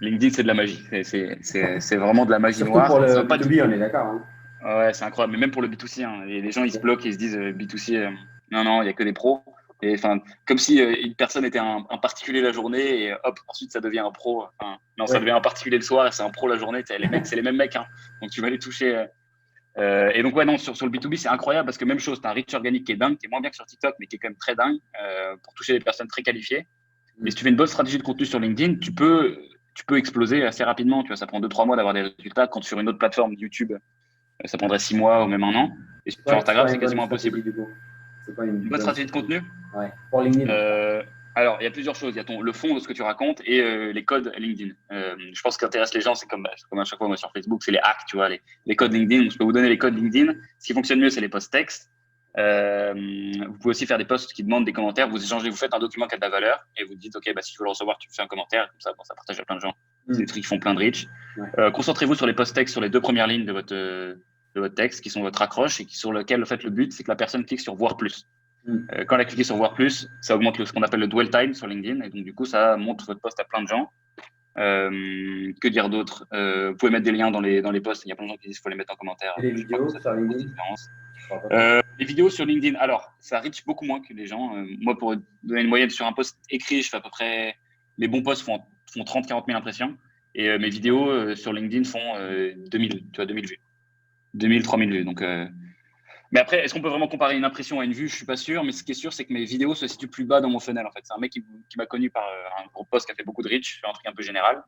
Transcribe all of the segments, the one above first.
LinkedIn, c'est de la magie. C'est vraiment de la magie Surtout pour noire. Ça le veut pas B2B, on est d'accord, hein. Ouais, c'est incroyable. Mais même pour le B2C, hein, et les gens, ils se bloquent et ils se disent B2C, non, non, il n'y a que des pros. Et enfin, comme si une personne était un particulier la journée et hop, ensuite ça devient un pro. Enfin, non, ça devient Ouais. un particulier le soir et c'est un pro la journée. Les mecs, c'est les mêmes mecs, hein. Donc tu vas les toucher. Et donc, ouais, non, sur le B2B, c'est incroyable parce que même chose, tu as un reach organique qui est dingue, qui est moins bien que sur TikTok, mais qui est quand même très dingue pour toucher des personnes très qualifiées. Et si tu fais une bonne stratégie de contenu sur LinkedIn, tu peux exploser assez rapidement. Tu vois, ça prend 2-3 mois d'avoir des résultats. Quand sur une autre plateforme, YouTube, ça prendrait 6 mois ou même un an. Et sur C'est Instagram, quoi c'est une bonne quasiment stratégie impossible. du coup? C'est quoi une Une bonne bonne stratégie de stratégie? contenu. Ouais, pour LinkedIn. euh, alors, il y a plusieurs choses. Il y a le fond de ce que tu racontes et les codes LinkedIn. Je pense que ce qui intéresse les gens, c'est comme à chaque fois moi sur Facebook, c'est les hacks, tu vois, les codes LinkedIn. Je peux vous donner les codes LinkedIn. Ce qui fonctionne mieux, c'est les posts textes. Vous pouvez aussi faire des posts qui demandent des commentaires. Vous échangez, vous faites un document qui a de la valeur et vous dites, OK, bah, si tu veux le recevoir, tu fais un commentaire. Comme ça, bon, ça partage à plein de gens. C'est des trucs qui font plein de reach. Ouais. Concentrez-vous sur les posts textes, sur les 2 premières lignes de votre texte, qui sont votre accroche et sur lequel, en fait, le but, c'est que la personne clique sur voir plus. Quand elle a cliqué sur voir plus, ça augmente ce qu'on appelle le dwell time sur LinkedIn. Et donc, du coup, ça montre votre post à plein de gens. Que dire d'autre? Vous pouvez mettre des liens dans les posts. Il y a plein de gens qui disent qu'il faut les mettre en commentaire. Et les Je sais pas comment vidéos ça fait sur une grosse LinkedIn? différence. Je crois pas trop. Les vidéos sur LinkedIn, alors, ça reach beaucoup moins que les gens. Moi, pour donner une moyenne sur un post écrit, je fais à peu près. Les bons posts font 30-40 000 impressions. Et mes vidéos sur LinkedIn font 2000, tu vois, 2000 vues. 2000, 3000 vues. Donc, mais après, est-ce qu'on peut vraiment comparer une impression à une vue? Je suis pas sûr, mais ce qui est sûr, c'est que mes vidéos se situent plus bas dans mon funnel. En fait, c'est un mec qui m'a connu par un gros post qui a fait beaucoup de reach, un truc un peu général.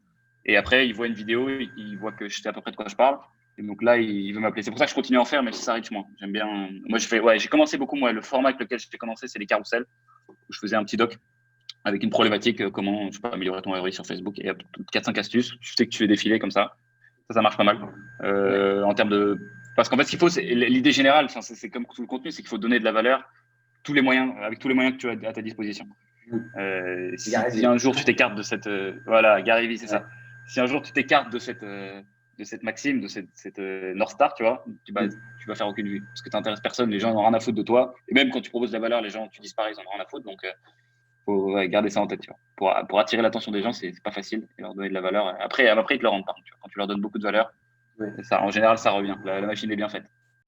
Et après, il voit une vidéo, il voit que je sais à peu près de quoi je parle. Et donc là, il veut m'appeler. C'est pour ça que je continue à en faire, mais ça reach moins. J'aime bien. Moi, j'ai commencé beaucoup. Moi, le format avec lequel j'ai commencé, c'est les carousels, où je faisais un petit doc avec une problématique, comment je peux améliorer ton ROI sur Facebook. Et 4-5 astuces. Tu sais que tu fais défiler comme ça. Ça marche pas mal. Ouais. En termes de. Parce qu'en fait, ce qu'il faut, c'est l'idée générale, enfin, c'est comme tout le contenu, c'est qu'il faut donner de la valeur avec tous les moyens que tu as à ta disposition. Si Gary un jour tu t'écartes de cette. Voilà, Gary Vee, c'est Ouais. ça. Si un jour tu t'écartes de cette maxime, de cette North Star, tu vois, tu vas faire aucune vue. Parce que tu n'intéresses personne, les gens n'ont rien à foutre de toi. Et même quand tu proposes de la valeur, les gens, tu disparais, ils n'en ont rien à foutre. Donc, faut garder ça en tête. Tu vois. Pour attirer l'attention des gens, c'est pas facile et leur donner de la valeur. Après ils te le rendent pas. Tu vois. Quand tu leur donnes beaucoup de valeur, Ouais. ça, en général, ça revient. La machine est bien faite.